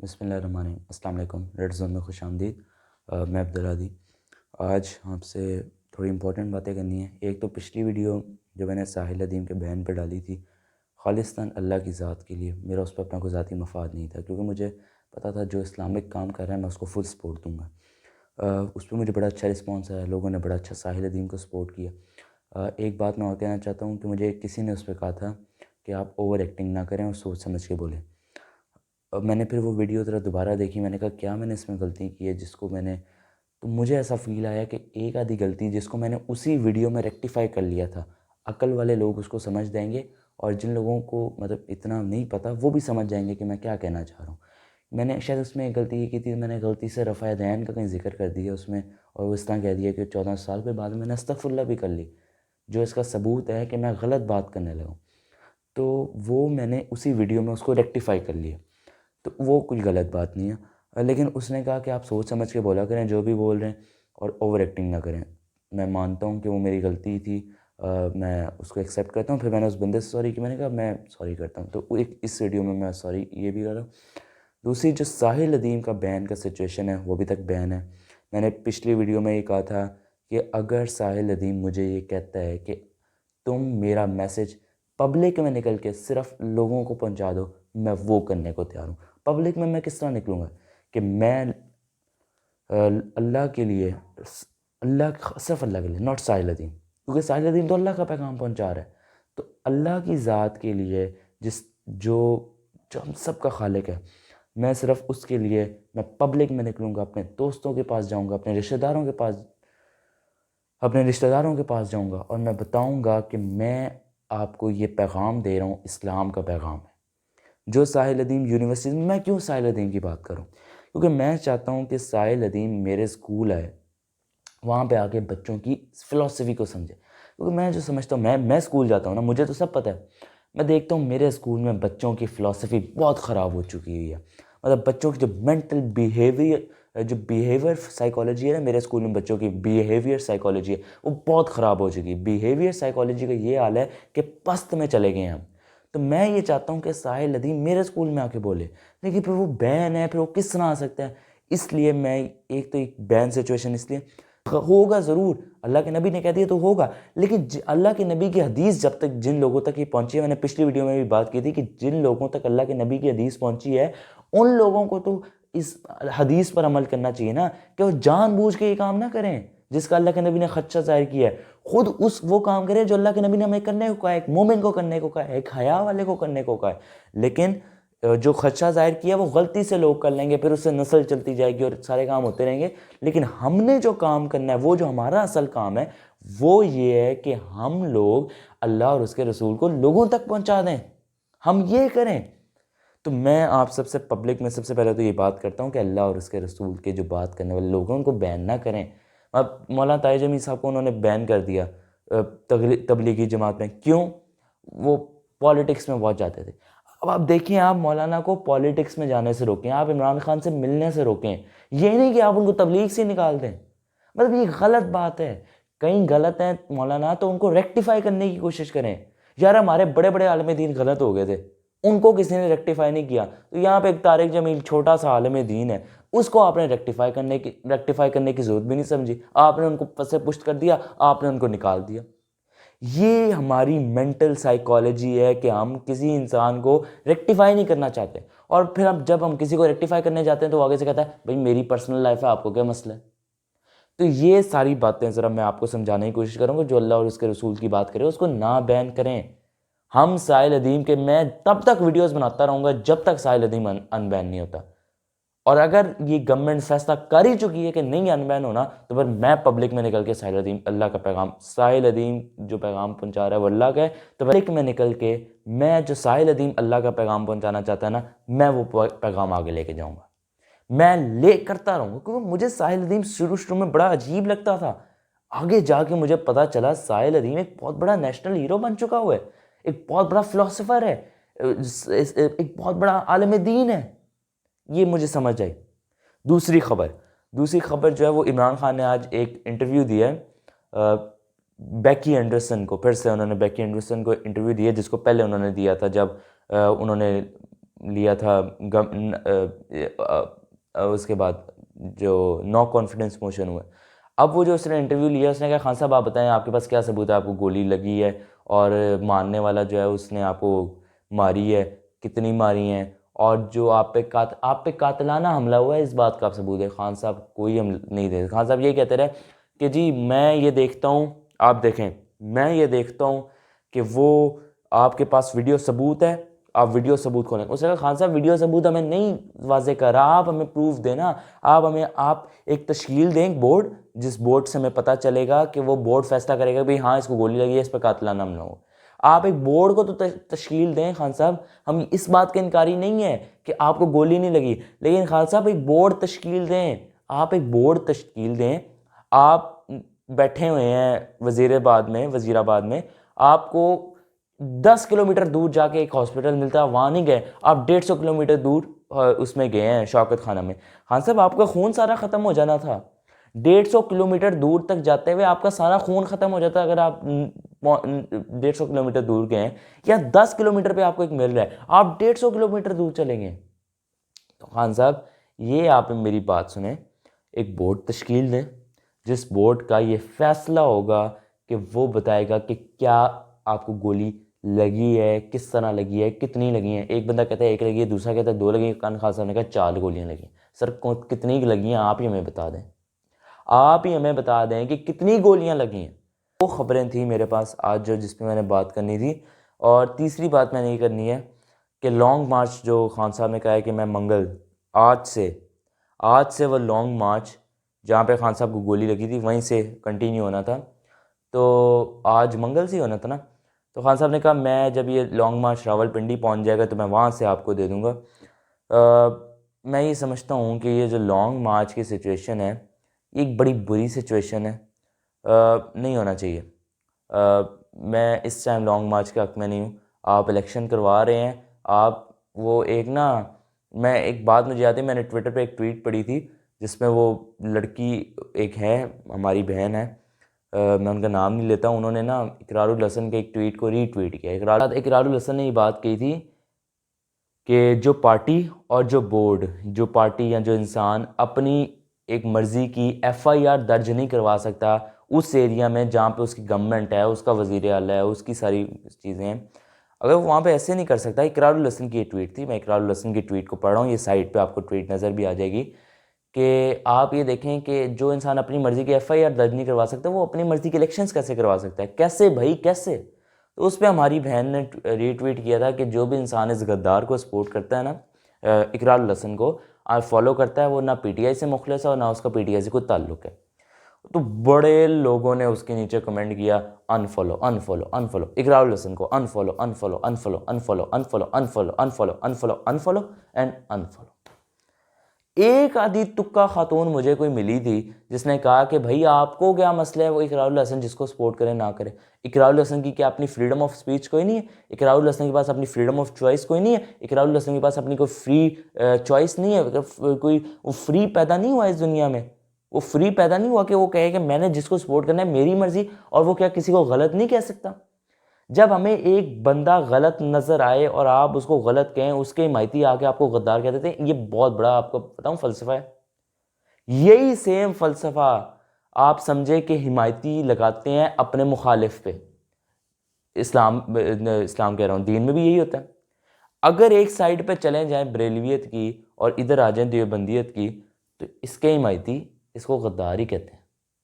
بسم اللہ الرحمن الرحیم۔ السلام علیکم، ریڈ زون میں خوش آمدید۔ میں عبدالہادی۔ آج آپ سے تھوڑی امپورٹنٹ باتیں کرنی ہیں۔ ایک تو پچھلی ویڈیو جو میں نے ساحل ندیم کے بیان پہ ڈالی تھی، خالصتاً اللہ کی ذات کے لیے، میرا اس پہ اپنا کوئی ذاتی مفاد نہیں تھا، کیونکہ مجھے پتہ تھا جو اسلامک کام کر رہا ہے میں اس کو فل سپورٹ دوں گا۔ اس پہ مجھے بڑا اچھا رسپانس آیا، لوگوں نے بڑا اچھا ساحل ندیم کو سپورٹ کیا۔ ایک بات میں اور کہنا چاہتا ہوں کہ مجھے کسی نے اس پہ کہا تھا کہ آپ اوور ایکٹنگ نہ کریں اور سوچ سمجھ کے بولیں۔ اب میں نے پھر وہ ویڈیو ذرا دوبارہ دیکھی، میں نے کہا کیا میں نے اس میں غلطی کی ہے جس کو میں نے، تو مجھے ایسا فیل آیا کہ ایک آدھی غلطی جس کو میں نے اسی ویڈیو میں ریکٹیفائی کر لیا تھا، عقل والے لوگ اس کو سمجھ دیں گے، اور جن لوگوں کو مطلب اتنا نہیں پتہ وہ بھی سمجھ جائیں گے کہ میں کیا کہنا چاہ رہا ہوں۔ میں نے شاید اس میں ایک غلطی یہ کی تھی، میں نے غلطی سے رفع دین کا کہیں ذکر کر دیا اس میں، اور وہ اس طرح کہہ دیا کہ 14 سال پہ بعد میں نے استغفر اللہ بھی کر لی، جو اس کا ثبوت ہے کہ میں غلط بات کرنے لگا ہوں۔ تو وہ میں نے اسی ویڈیو میں اس کو ریکٹیفائی کر لیا، تو وہ کوئی غلط بات نہیں ہے۔ لیکن اس نے کہا کہ آپ سوچ سمجھ کے بولا کریں جو بھی بول رہے ہیں، اور اوور ایکٹنگ نہ کریں۔ میں مانتا ہوں کہ وہ میری غلطی تھی، میں اس کو ایکسیپٹ کرتا ہوں۔ پھر میں نے اس بندے سے سوری کی، میں نے کہا میں سوری کرتا ہوں، تو اس ویڈیو میں میں سوری یہ بھی کر رہا ہوں۔ دوسری جو ساحل ندیم کا بین کا سچویشن ہے وہ بھی تک بین ہے۔ میں نے پچھلی ویڈیو میں یہ کہا تھا کہ اگر ساحل ندیم مجھے یہ کہتا ہے کہ تم میرا میسج پبلک میں نکل کے صرف لوگوں کو پہنچا دو، میں وہ کرنے کو تیار ہوں۔ پبلک میں کس طرح نکلوں گا کہ میں اللہ کے لیے، صرف اللہ کے لیے، ناٹ ساحل ندیم، کیونکہ ساحل ندیم تو اللہ کا پیغام پہنچا رہا ہے۔ تو اللہ کی ذات کے لیے جو ہم سب کا خالق ہے، میں صرف اس کے لیے میں پبلک میں نکلوں گا، اپنے دوستوں کے پاس جاؤں گا، اپنے رشتہ داروں کے پاس جاؤں گا، اور میں بتاؤں گا کہ میں آپ کو یہ پیغام دے رہا ہوں، اسلام کا پیغام ہے۔ جو ساحل ندیم یونیورسٹی میں کیوں ساحل ندیم کی بات کروں؟ کیونکہ میں چاہتا ہوں کہ ساحل ندیم میرے اسکول آئے، وہاں پہ آ کے بچوں کی فلسفی کو سمجھے، کیونکہ میں جو سمجھتا ہوں، میں اسکول جاتا ہوں نا، مجھے تو سب پتہ ہے، میں دیکھتا ہوں میرے اسکول میں بچوں کی فلسفی بہت خراب ہو چکی ہوئی ہے۔ مطلب بچوں کی جو مینٹل بیہیویئر سائیکالوجی ہے نا، میرے اسکول میں بچوں کی بیہیویئر سائیکالوجی ہے، وہ بہت خراب ہو چکی ہے۔ بیہیویئر سائیکالوجی کا یہ حال ہے کہ پست میں چلے گئے ہیں ہم۔ تو میں یہ چاہتا ہوں کہ ساحل ندیم میرے اسکول میں آ کے بولے، لیکن پھر وہ بین ہے، پھر وہ کس طرح آ سکتا ہے؟ اس لیے میں ایک تو ایک بین سچویشن، اس لیے ہوگا ضرور، اللہ کے نبی نے کہہ دیا تو ہوگا، لیکن اللہ کے نبی کی حدیث جب تک جن لوگوں تک یہ پہنچی ہے، میں نے پچھلی ویڈیو میں بھی بات کی تھی کہ جن لوگوں تک اللہ کے نبی کی حدیث پہنچی ہے، ان لوگوں کو تو اس حدیث پر عمل کرنا چاہیے نا، کہ وہ جان بوجھ کے یہ کام نہ کریں جس کا اللہ کے نبی نے خدشہ ظاہر کیا ہے، خود وہ کام کرے جو اللہ کے نبی نے ہمیں کرنے کو کہا ہے، ایک مومن کو کرنے کو کہا ہے، ایک حیا والے کو کرنے کو کہا ہے۔ لیکن جو خدشہ ظاہر کیا وہ غلطی سے لوگ کر لیں گے، پھر اس سے نسل چلتی جائے گی اور سارے کام ہوتے رہیں گے۔ لیکن ہم نے جو کام کرنا ہے، وہ جو ہمارا اصل کام ہے، وہ یہ ہے کہ ہم لوگ اللہ اور اس کے رسول کو لوگوں تک پہنچا دیں، ہم یہ کریں۔ تو میں آپ سب سے پبلک میں سب سے پہلے تو یہ بات کرتا ہوں کہ اللہ اور اس کے رسول کے جو بات کرنے والے لوگ ہیں ان کو بین نہ کریں۔ اب مولانا طاہر جمیل صاحب کو انہوں نے بین کر دیا تبلیغی جماعت میں، کیوں؟ وہ پالیٹکس میں بہت جاتے تھے۔ اب آپ دیکھیں، آپ مولانا کو پالیٹکس میں جانے سے روکیں، آپ عمران خان سے ملنے سے روکیں، یہ نہیں کہ آپ ان کو تبلیغ سے نکال دیں۔ مطلب یہ غلط بات ہے، کہیں غلط ہیں مولانا تو ان کو ریکٹیفائی کرنے کی کوشش کریں۔ یار ہمارے بڑے بڑے عالم دین غلط ہو گئے تھے، ان کو کسی نے ریکٹیفائی نہیں کیا، تو یہاں پہ ایک طارق جمیل چھوٹا سا عالم دین ہے، اس کو آپ نے ریکٹیفائی کرنے کی ضرورت بھی نہیں سمجھی، آپ نے ان کو پسے پشت کر دیا، آپ نے ان کو نکال دیا۔ یہ ہماری مینٹل سائیکالوجی ہے کہ ہم کسی انسان کو ریکٹیفائی نہیں کرنا چاہتے، اور پھر جب ہم کسی کو ریکٹیفائی کرنے جاتے ہیں تو وہ آگے سے کہتا ہے بھائی میری پرسنل لائف ہے، آپ کو کیا مسئلہ ہے؟ تو یہ ساری باتیں ذرا میں آپ کو سمجھانے کی کوشش کروں گا، جو اللہ اور اس کے رسول کی بات کرے اس کو نہ بین کریں۔ ہم ساحل ندیم کے، میں تب تک ویڈیوز بناتا رہوں گا جب تک ساحل ندیم ان بین نہیں ہوتا، اور اگر یہ گورنمنٹ فیصلہ کر ہی چکی ہے کہ نہیں ان بین ہونا، تو پھر میں پبلک میں نکل کے ساحل ندیم اللہ کا پیغام، ساحل ندیم جو پیغام پہنچا رہا ہے وہ اللہ کا ہے، تو پبلک میں نکل کے میں جو ساحل ندیم اللہ کا پیغام پہنچانا چاہتا ہے نا، میں وہ پیغام آگے لے کے جاؤں گا، میں کرتا رہوں گا، کیونکہ مجھے ساحل ندیم شروع میں بڑا عجیب لگتا تھا۔ آگے جا کے مجھے پتا چلا ساحل ندیم ایک بہت بڑا نیشنل ہیرو بن چکا ہوا ہے، ایک بہت بڑا فلسفر ہے، ایک بہت بڑا عالم دین ہے، یہ مجھے سمجھ آئی۔ دوسری خبر جو ہے وہ عمران خان نے آج ایک انٹرویو دیا ہے بیکی اینڈرسن کو، پھر سے انہوں نے بیکی اینڈرسن کو انٹرویو دیا، جس کو پہلے انہوں نے دیا تھا جب انہوں نے لیا تھا اس کے بعد جو نو کانفیڈنس موشن ہوا. اب وہ جو اس نے انٹرویو لیا اس نے کہا خان صاحب آپ بتائیں آپ کے پاس کیا ثبوت ہے آپ کو گولی لگی ہے اور مارنے والا جو ہے اس نے آپ کو ماری ہے, کتنی ماری ہیں, اور جو آپ پہ قاتلانہ حملہ ہوا ہے اس بات کا آپ ثبوت ہے. خان صاحب کوئی ہم نہیں دے. خان صاحب یہ کہتے رہے کہ جی میں یہ دیکھتا ہوں, آپ دیکھیں میں یہ دیکھتا ہوں کہ وہ آپ کے پاس ویڈیو ثبوت ہے, آپ ویڈیو ثبوت کھولیں. اس نے کہا خان صاحب ویڈیو ثبوت ہمیں نہیں واضح کر رہا, آپ ہمیں پروف دینا, آپ ایک تشکیل دیں, ایک بورڈ, جس بورڈ سے ہمیں پتہ چلے گا کہ وہ بورڈ فیصلہ کرے گا بھئی ہاں اس کو گولی لگی ہے, اس پہ قاتلانہ حملہ ہو. آپ ایک بورڈ کو تو تشکیل دیں خان صاحب, ہم اس بات کے انکاری نہیں ہے کہ آپ کو گولی نہیں لگی, لیکن خان صاحب ایک بورڈ تشکیل دیں, آپ ایک بورڈ تشکیل دیں. آپ بیٹھے ہوئے ہیں وزیر آباد میں, آپ کو 10 کلومیٹر دور جا کے ایک ہاسپٹل ملتا ہے, وہاں نہیں گئے, آپ 150 کلومیٹر دور اس میں گئے ہیں شوکت خانہ میں. خان صاحب آپ کا خون سارا ختم ہو جانا تھا, 150 کلومیٹر دور تک جاتے ہوئے آپ کا سارا خون ختم ہو جاتا اگر آپ 150 کلومیٹر دور گئے ہیں, یا 10 کلومیٹر پہ آپ کو ایک مل رہا ہے, آپ 150 کلومیٹر دور چلیں گے. تو خان صاحب یہ آپ میری بات سنیں, ایک بورڈ تشکیل دیں جس بورڈ کا یہ فیصلہ ہوگا کہ وہ بتائے گا کہ کیا آپ کو گولی لگی ہے, کس طرح لگی ہے, کتنی لگی ہیں. ایک بندہ کہتا ہے ایک لگی ہے, دوسرا کہتا ہے 2 لگی ہیں. خان صاحب نے کہا 4 گولیاں لگی ہیں. سر کتنی لگی ہیں آپ ہی ہمیں بتا دیں, آپ ہی ہمیں بتا دیں کہ کتنی گولیاں لگی ہیں. وہ خبریں تھیں میرے پاس آج جس پہ میں نے بات کرنی تھی. اور تیسری بات میں نے یہ کرنی ہے کہ لانگ مارچ جو خان صاحب نے کہا ہے کہ میں منگل آج سے وہ لانگ مارچ جہاں پہ خان صاحب کو گولی لگی تھی وہیں سے کنٹینیو ہونا تھا. تو آج منگل سے ہونا تھا نا, تو خان صاحب نے کہا میں جب یہ لانگ مارچ راولپنڈی پہنچ جائے گا تو میں وہاں سے آپ کو دے دوں گا. میں یہ سمجھتا ہوں کہ یہ جو لانگ مارچ کی سچویشن ہے یہ ایک بڑی بری سچویشن ہے, نہیں ہونا چاہیے. میں اس ٹائم لانگ مارچ کے حق میں نہیں ہوں. آپ الیکشن کروا رہے ہیں, آپ وہ ایک میں ایک بات مجھے یاد ہے, میں نے ٹویٹر پہ ایک ٹویٹ پڑھی تھی جس میں وہ لڑکی ایک ہے ہماری بہن ہے, میں ان کا نام نہیں لیتا ہوں, انہوں نے اقرار الحسن کے ایک ٹویٹ کو ری ٹویٹ کیا. اقرار الحسن نے یہ بات کہی تھی کہ جو پارٹی اور جو بورڈ, جو پارٹی یا جو انسان اپنی ایک مرضی کی FIR درج نہیں کروا سکتا اس ایریا میں جہاں پہ اس کی گورنمنٹ ہے, اس کا وزیر اعلیٰ ہے, اس کی ساری چیزیں ہیں, اگر وہ وہاں پہ ایسے نہیں کر سکتا. اقرار الحسن کی یہ ٹویٹ تھی, میں اقرار الحسن کی ٹویٹ کو پڑھ رہا ہوں, یہ سائٹ پہ آپ کو ٹویٹ نظر بھی آ جائے گی کہ آپ یہ دیکھیں کہ جو انسان اپنی مرضی کی FIR درج نہیں کروا سکتا وہ اپنی مرضی کے الیکشنز کیسے کروا سکتا ہے, کیسے بھائی کیسے. تو اس پہ ہماری بہن نے ری ٹویٹ کیا تھا کہ جو بھی انسان اس غدار کو سپورٹ کرتا ہے نا, اقرار الحسن کو فالو کرتا ہے, وہ نہ PTI سے مخلص ہے اور نہ اس کا PTI سے کوئی تعلق ہے. تو بڑے لوگوں نے اس کے نیچے کمنٹ کیا انفالو انفالو انفالو اقرار الحسن کو, involve involve involve involve involve involve involve involve involve and involve. ایک آدھی تکا خاتون مجھے کوئی ملی تھی جس نے کہا کہ بھائی آپ کو کیا مسئلہ ہے, وہ اقرار الحسن جس کو سپورٹ کرے نہ کرے. اقرار الحسن کی کیا اپنی فریڈم آف سپیچ کوئی نہیں ہے؟ اقرار الحسن کے پاس اپنی فریڈم آف چوائس کوئی نہیں ہے؟ اقرار الحسن کے پاس اپنی کوئی فری چوائس نہیں ہے؟ کوئی وہ فری پیدا نہیں ہوا اس دنیا میں, وہ فری پیدا نہیں ہوا کہ وہ کہے کہ میں نے جس کو سپورٹ کرنا ہے میری مرضی, اور وہ کیا کسی کو غلط نہیں کہہ سکتا. جب ہمیں ایک بندہ غلط نظر آئے اور آپ اس کو غلط کہیں, اس کے حمایتی آ کے آپ کو غدار کہہ دیتے ہیں, یہ بہت بڑا آپ کو بتاؤں فلسفہ ہے. یہی سیم فلسفہ آپ سمجھے کہ حمایتی لگاتے ہیں اپنے مخالف پہ. اسلام کہہ رہا ہوں, دین میں بھی یہی ہوتا ہے. اگر ایک سائڈ پہ چلیں جائیں بریلویت کی اور ادھر آ جائیں دیوبندیت کی, تو اس کے حمایتی اس کو غدار ہی کہتے ہیں.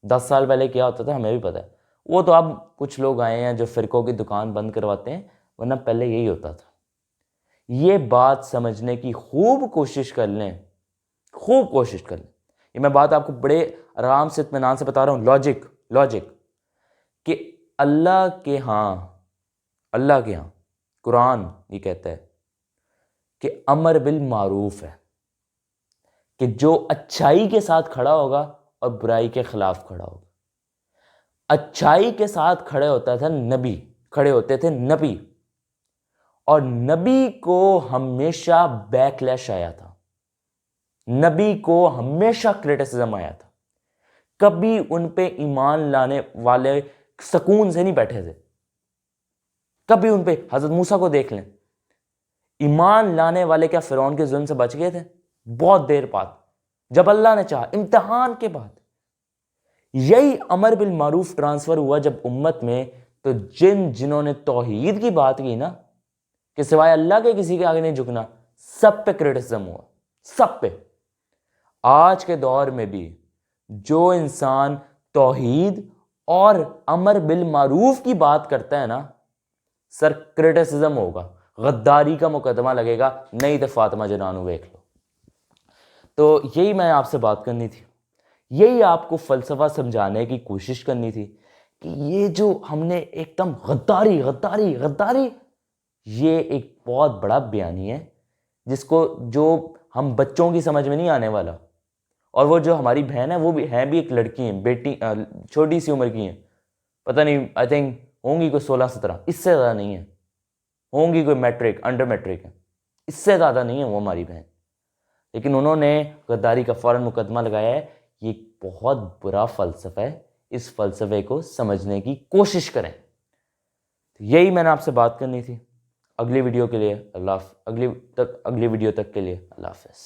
10 سال پہلے کیا ہوتا تھا ہمیں بھی پتہ ہے, وہ تو اب کچھ لوگ آئے ہیں جو فرقوں کی دکان بند کرواتے ہیں, ورنہ پہلے یہی ہوتا تھا. یہ بات سمجھنے کی خوب کوشش کر لیں, خوب کوشش کر لیں. یہ میں بات آپ کو بڑے آرام سے اطمینان سے بتا رہا ہوں, لاجک کہ اللہ کے ہاں قرآن یہ کہتا ہے کہ امر بالمعروف ہے, کہ جو اچھائی کے ساتھ کھڑا ہوگا اور برائی کے خلاف کھڑا ہوگا. اچھائی کے ساتھ کھڑے ہوتے تھے نبی, اور نبی کو ہمیشہ بیکلیش آیا تھا, نبی کو ہمیشہ کرٹیسزم آیا تھا. کبھی ان پہ ایمان لانے والے سکون سے نہیں بیٹھے تھے. کبھی ان پہ حضرت موسیٰ کو دیکھ لیں, ایمان لانے والے کیا فرعون کے ظلم سے بچ گئے تھے؟ بہت دیر بعد، جب اللہ نے چاہا، امتحان کے بعد۔ یہی امر بالمعروف ٹرانسفر ہوا جب امت میں، تو جنہوں نے توحید کی بات کی نا کہ سوائے اللہ کے کسی کے آگے نہیں جھکنا، سب پہ کرٹیسزم ہوا، سب پہ۔ آج کے دور میں بھی جو انسان توحید اور امر بالمعروف کی بات کرتا ہے نا، سر کرٹیسزم ہوگا، غداری کا مقدمہ لگے گا، نہیں تو فاطمہ جنانو دیکھ لو۔ تو یہی میں آپ سے بات کرنی تھی، یہی آپ کو فلسفہ سمجھانے کی کوشش کرنی تھی کہ یہ جو ہم نے ایک دم غداری غداری غداری، یہ ایک بہت بڑا بیانی ہے جس کو جو ہم بچوں کی سمجھ میں نہیں آنے والا۔ اور وہ جو ہماری بہن ہے، وہ بھی ایک لڑکی ہیں، بیٹی، چھوٹی سی عمر کی ہیں، پتہ نہیں، آئی تھنک ہوں گی کوئی 16-17، اس سے زیادہ نہیں ہے، ہوں گی کوئی میٹرک، انڈر میٹرک ہے، اس سے زیادہ نہیں ہے وہ ہماری بہن، لیکن انہوں نے غداری کا فوراً مقدمہ لگایا ہے۔ یہ بہت برا فلسفہ ہے، اس فلسفے کو سمجھنے کی کوشش کریں۔ یہی میں نے آپ سے بات کرنی تھی۔ اگلی ویڈیو کے لیے اگلی ویڈیو تک کے لیے اللہ حافظ۔